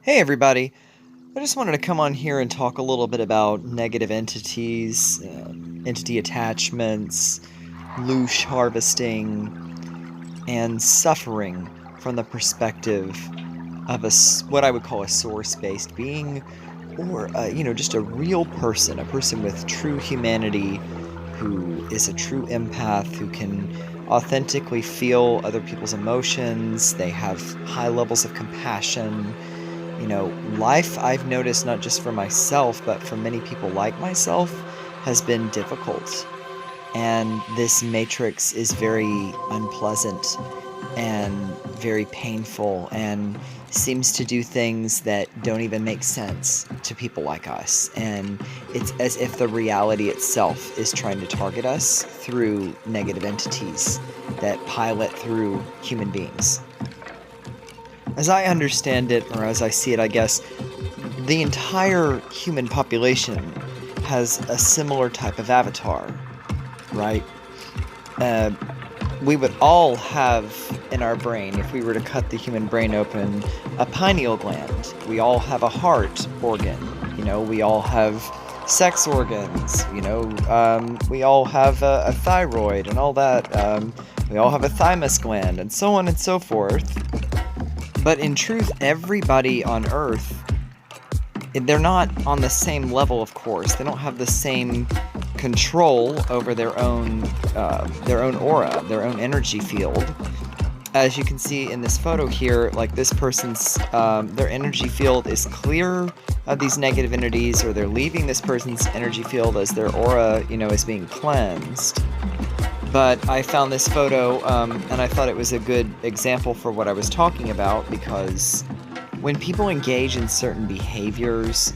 Hey everybody, I just wanted to come on here and talk a little bit about negative entities, entity attachments, loosh harvesting, and suffering from the perspective of what I would call a source-based being, or just a real person, a person with true humanity, who is a true empath, who can authentically feel other people's emotions. They have high levels of compassion. Life, I've noticed, not just for myself, but for many people like myself, has been difficult. And this matrix is very unpleasant and very painful and seems to do things that don't even make sense to people like us. And it's as if the reality itself is trying to target us through negative entities that pilot through human beings. As I understand it, or as I see it, I guess, the entire human population has a similar type of avatar, right? We would all have in our brain, if we were to cut the human brain open, a pineal gland. We all have a heart organ. We all have sex organs. We all have a thyroid and all that. We all have a thymus gland, and so on and so forth. But in truth, everybody on Earth, they're not on the same level, of course. They don't have the same control over their own aura, their own energy field. As you can see in this photo here, like this person's, their energy field is clear of these negative entities, or they're leaving this person's energy field as their aura, is being cleansed. But I found this photo, and I thought it was a good example for what I was talking about, because when people engage in certain behaviors,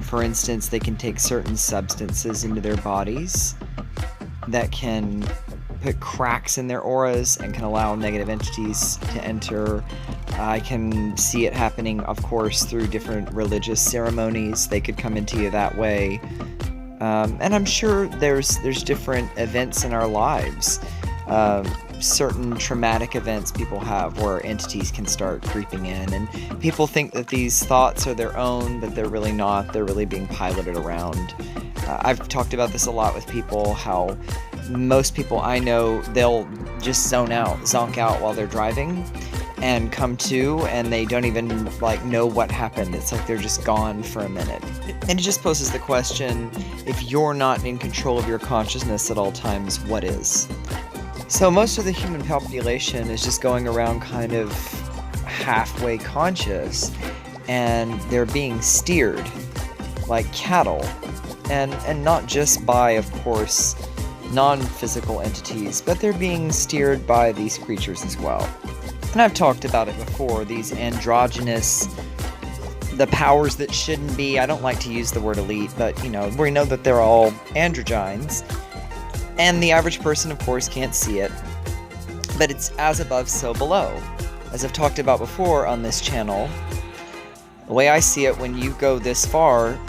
for instance, they can take certain substances into their bodies that can put cracks in their auras and can allow negative entities to enter. I can see it happening, of course, through different religious ceremonies. They could come into you that way. And I'm sure there's different events in our lives, certain traumatic events people have where entities can start creeping in, and people think that these thoughts are their own, but they're really not. They're really being piloted around. I've talked about this a lot with people, how most people I know, they'll just zonk out while they're driving and come to, and they don't even know what happened. It's like they're just gone for a minute. And it just poses the question, if you're not in control of your consciousness at all times, what is? So most of the human population is just going around kind of halfway conscious, and they're being steered like cattle, and not just by, of course, non-physical entities, but they're being steered by these creatures as well. And I've talked about it before, these androgynous, the powers that shouldn't be. I don't like to use the word elite, but we know that they're all androgynes. And the average person, of course, can't see it. But it's as above, so below. As I've talked about before on this channel, the way I see it, when you go this far,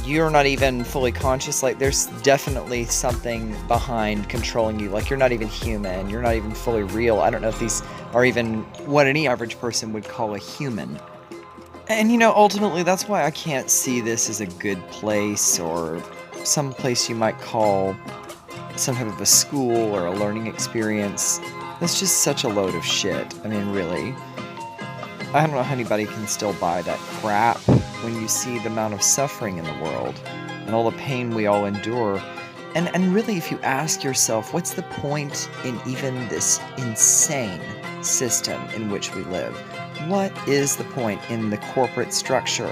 you're not even fully conscious. There's definitely something behind controlling you. You're not even human. You're not even fully real. I don't know if these are even what any average person would call a human. And ultimately, that's why I can't see this as a good place, or some place you might call some type of a school or a learning experience. That's just such a load of shit. I mean, really. I don't know how anybody can still buy that crap when you see the amount of suffering in the world and all the pain we all endure. And really, if you ask yourself, what's the point in even this insane system in which we live? What is the point in the corporate structure?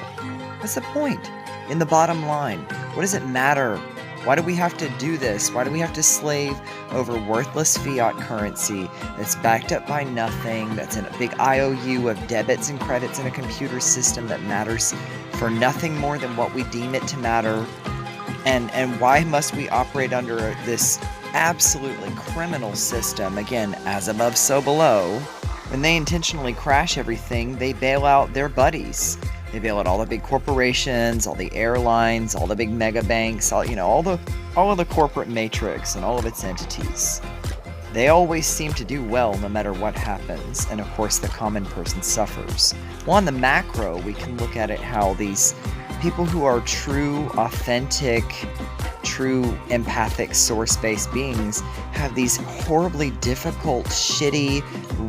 What's the point in the bottom line? What does it matter? Why do we have to do this? Why do we have to slave over worthless fiat currency that's backed up by nothing, that's in a big IOU of debits and credits in a computer system that matters for nothing more than what we deem it to matter? And why must we operate under this absolutely criminal system, again, as above, so below? When they intentionally crash everything, they bail out their buddies. They bail out all the big corporations, all the airlines, all the big mega banks, all of the corporate matrix and all of its entities. They always seem to do well no matter what happens, and of course the common person suffers. Well, on the macro, we can look at it how these people who are true, authentic, true empathic source-based beings have these horribly difficult, shitty,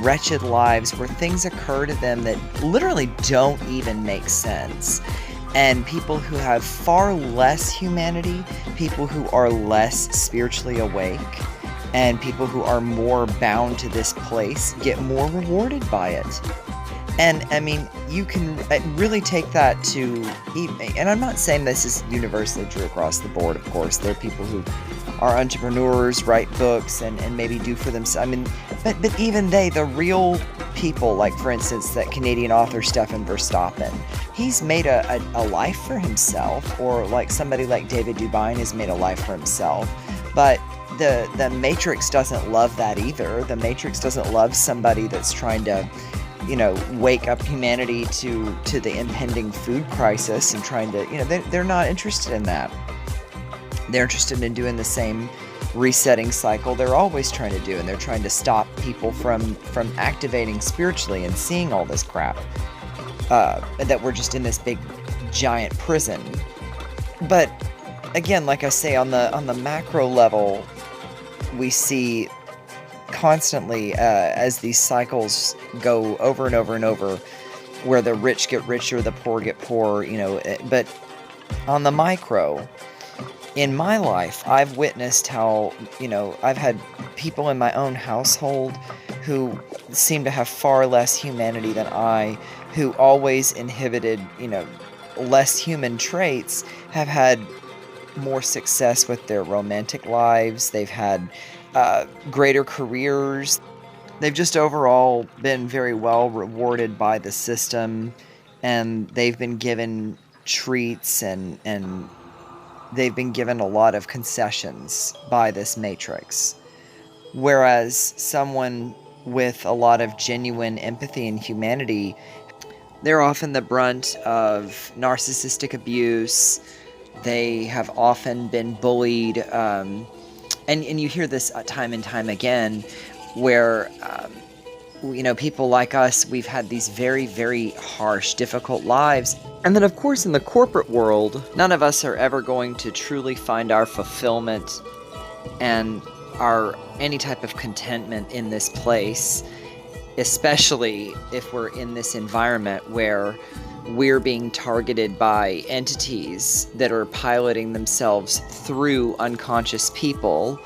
wretched lives where things occur to them that literally don't even make sense. And people who have far less humanity, people who are less spiritually awake, and people who are more bound to this place get more rewarded by it. And I mean, you can really take that to, and I'm not saying this is universally true across the board, of course. There are people who are entrepreneurs, write books, and maybe do for themselves. I mean, but even the real people, like for instance, that Canadian author Stefan Verstappen, he's made a life for himself, or like somebody like David Dubine has made a life for himself. But the Matrix doesn't love that either. The Matrix doesn't love somebody that's trying to, wake up humanity to the impending food crisis and trying to, they're not interested in that. They're interested in doing the same resetting cycle they're always trying to do, and they're trying to stop people from activating spiritually and seeing all this crap, that we're just in this big giant prison. But again, like I say, on the macro level, we see constantly as these cycles go over and over and over, where the rich get richer, the poor get poorer, but on the micro, in my life, I've witnessed how, I've had people in my own household who seem to have far less humanity than I, who always inhibited, less human traits, have had more success with their romantic lives. They've had greater careers. They've just overall been very well rewarded by the system, and they've been given treats and they've been given a lot of concessions by this matrix. Whereas someone with a lot of genuine empathy and humanity, they're often the brunt of narcissistic abuse. They have often been bullied, and you hear this time and time again, where people like us, we've had these very, very harsh, difficult lives. And then, of course, in the corporate world, none of us are ever going to truly find our fulfillment and any type of contentment in this place, especially if we're in this environment where we're being targeted by entities that are piloting themselves through unconscious people.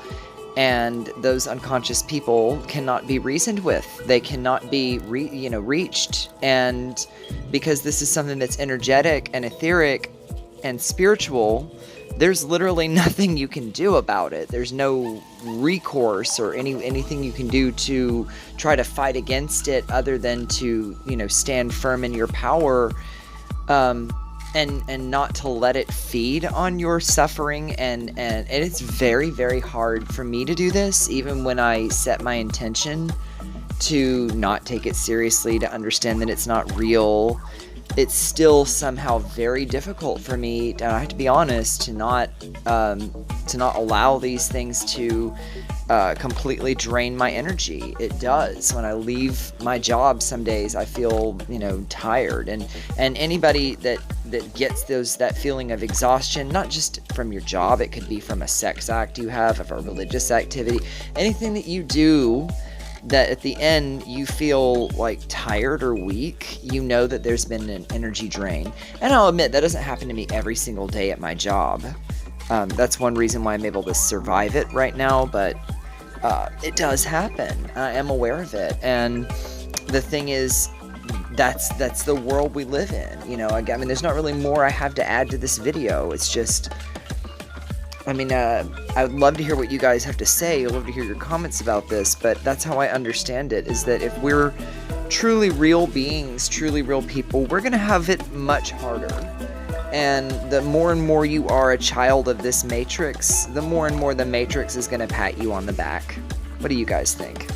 And those unconscious people cannot be reasoned with. They cannot be, reached. And because this is something that's energetic and etheric and spiritual, there's literally nothing you can do about it. There's no recourse or anything you can do to try to fight against it, other than to, stand firm in your power, and not to let it feed on your suffering. And it's very, very hard for me to do this, even when I set my intention to not take it seriously, to understand that it's not real. It's still somehow very difficult for me, and I have to be honest, to not allow these things to completely drain my energy. It does. When I leave my job, some days I feel, tired, and anybody that gets that feeling of exhaustion, not just from your job, it could be from a sex act you have, of a religious activity, anything that you do that at the end you feel like tired or weak, that there's been an energy drain. And I'll admit, that doesn't happen to me every single day at my job. That's one reason why I'm able to survive it right now, but it does happen. I am aware of it. And the thing is, that's the world we live in. I mean, there's not really more I have to add to this video. It's just, I would love to hear what you guys have to say. I'd love to hear your comments about this, but that's how I understand it, is that if we're truly real beings, truly real people, we're going to have it much harder. And the more and more you are a child of this matrix, the more and more the matrix is going to pat you on the back. What do you guys think?